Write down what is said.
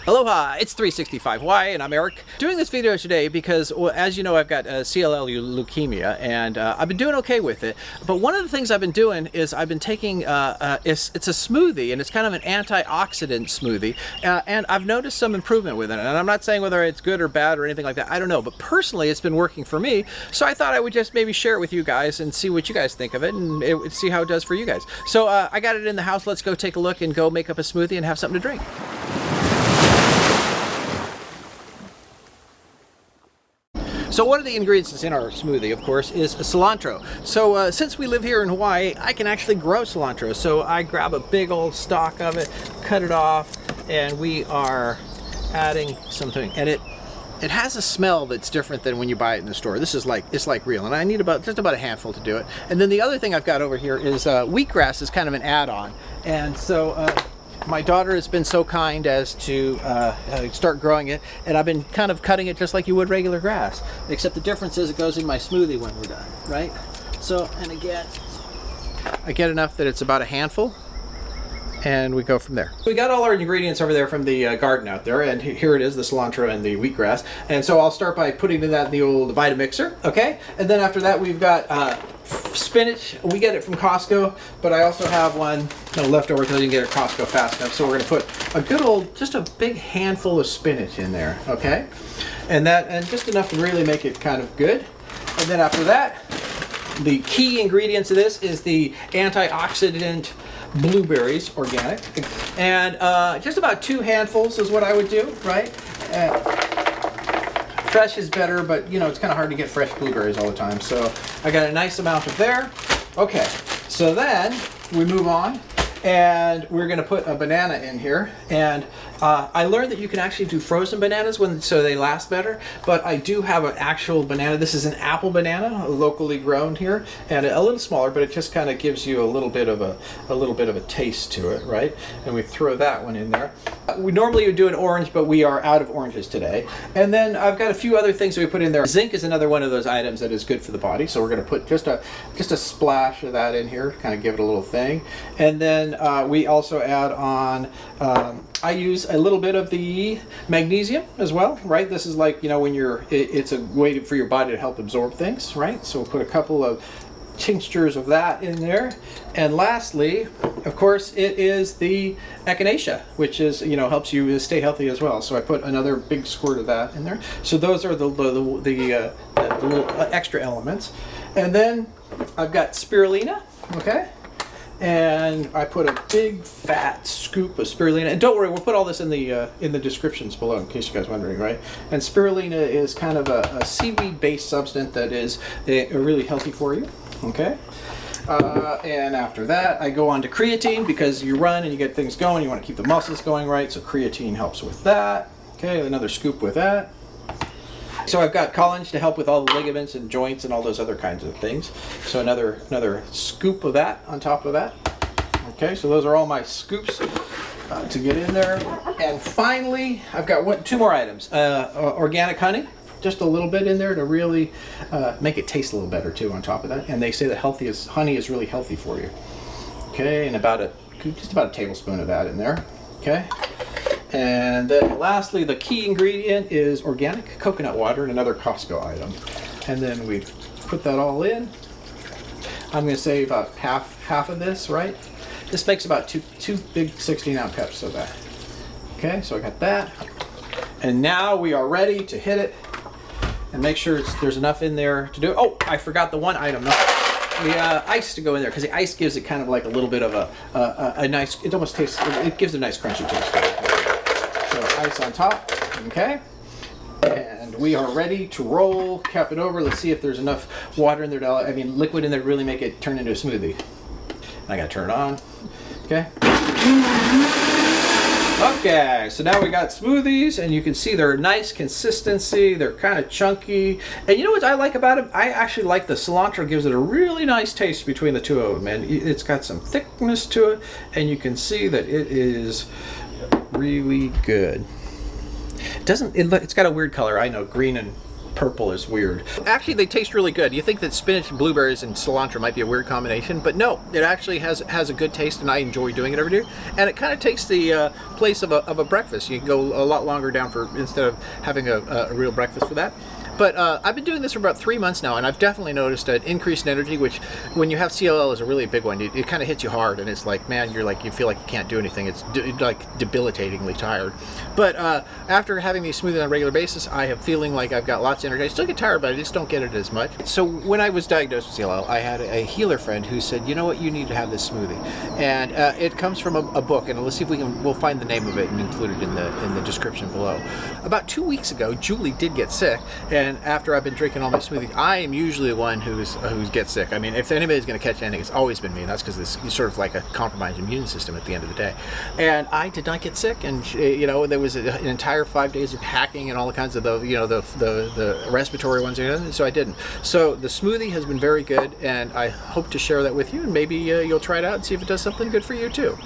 Aloha, it's 365Y and I'm Eric. Doing this video today because, well, as you know, I've got CLL leukemia and I've been doing okay with it. But one of the things I've been doing is I've been taking, it's a smoothie, and it's kind of an antioxidant smoothie. And I've noticed some improvement with it. And I'm not saying whether it's good or bad or anything like that, I don't know. But personally, it's been working for me. So I thought I would just maybe share it with you guys and see what you guys think of it and see how it does for you guys. So I got it in the house. Let's go take a look and go make up a smoothie and have something to drink. So one of the ingredients in our smoothie, of course, is cilantro. So since we live here in Hawaii, I can actually grow cilantro. So I grab a big old stalk of it, cut it off, and we are adding something. And it has a smell that's different than when you buy it in the store. This is like, it's like real. And I need just about a handful to do it. And then the other thing I've got over here is wheatgrass is kind of an add-on. And so my daughter has been so kind as to start growing it, and I've been kind of cutting it just like you would regular grass, except the difference is it goes in my smoothie when we're done, right? So, and again, I get enough that it's about a handful, and we go from there. We got all our ingredients over there from the garden out there, and here it is, the cilantro and the wheatgrass. And so I'll start by putting that in the old Vitamixer, okay? And then after that, we've got spinach. We get it from Costco, but I also have one left over because I didn't get it at Costco fast enough. So we're gonna put a good old, just a big handful of spinach in there, okay? And just enough to really make it kind of good. And then after that, the key ingredients of this is the antioxidant blueberries, organic, and just about 2 handfuls is what I would do, right? Fresh is better, but you know, it's kind of hard to get fresh blueberries all the time. So I got a nice amount of there. Okay, so then we move on, and we're gonna put a banana in here. And I learned that you can actually do frozen bananas so they last better, but I do have an actual banana. This is an apple banana, locally grown here, and a little smaller, but it just kind of gives you a little bit of a taste to it, right? And we throw that one in there. We normally would do an orange, but we are out of oranges today. And then I've got a few other things that we put in there. Zinc is another one of those items that is good for the body, so we're gonna put just a splash of that in here, kind of give it a little thing. And then we also add on, I use a little bit of the magnesium as well, right? This is like, you know, when it's a way for your body to help absorb things, right? So we'll put a couple of tinctures of that in there. And lastly, of course, it is the echinacea, which is, you know, helps you stay healthy as well. So I put another big squirt of that in there. So those are the little extra elements. And then I've got spirulina, okay? And I put a big fat scoop of spirulina, and don't worry, we'll put all this in the descriptions below in case you guys are wondering, right? And spirulina is kind of a seaweed-based substance that is really healthy for you, okay? And after that, I go on to creatine because you run and you get things going, you want to keep the muscles going, right? So creatine helps with that. Okay, another scoop with that. So I've got collagen to help with all the ligaments and joints and all those other kinds of things. So another scoop of that on top of that. Okay, so those are all my scoops to get in there. And finally, I've got 2 more items. Organic honey, just a little bit in there to really make it taste a little better too on top of that. And they say that honey is really healthy for you. Okay, and just about a tablespoon of that in there. Okay. And then lastly, the key ingredient is organic coconut water, and another Costco item. And then we put that all in. I'm going to say about half of this, right? This makes about two big 16-ounce cups of that. Okay, so I got that. And now we are ready to hit it and make sure there's enough in there to do it. Oh, I forgot the one item. The ice to go in there, because the ice gives it kind of like a little bit of a nice, it almost tastes, it gives it a nice crunchy taste. So ice on top, okay? And we are ready to roll, cap it over. Let's see if there's enough water in there liquid in there to really make it turn into a smoothie. And I gotta turn it on, okay? Okay, so now we got smoothies, and you can see they're nice consistency. They're kind of chunky. And you know what I like about it? I actually like the cilantro. Gives it a really nice taste between the two of them. And it's got some thickness to it, and you can see that it is really good. It's got a weird color, I know, green and purple is weird. Actually, they taste really good. You think that spinach, blueberries, and cilantro might be a weird combination, but no, it actually has a good taste, and I enjoy doing it every day. And it kind of takes the place of a breakfast. You can go a lot longer down instead of having a real breakfast for that. But I've been doing this for about 3 months now, and I've definitely noticed an increase in energy, which when you have CLL is a really big one. It kind of hits you hard, and it's like, man, you feel like you can't do anything. It's like debilitatingly tired. But after having these smoothies on a regular basis, I am feeling like I've got lots of energy. I still get tired, but I just don't get it as much. So when I was diagnosed with CLL, I had a healer friend who said, you know what, you need to have this smoothie. And it comes from a book, and let's see if we'll find the name of it and include it in the description below. About 2 weeks ago, Julie did get sick, and after I've been drinking all my smoothies, I am usually the one who gets sick. I mean, if anybody's going to catch anything, it's always been me, and that's because it's sort of like a compromised immune system at the end of the day. And I did not get sick, and there was an entire 5 days of hacking and all the kinds of the respiratory ones, so I didn't. So the smoothie has been very good, and I hope to share that with you, and maybe you'll try it out and see if it does something good for you too.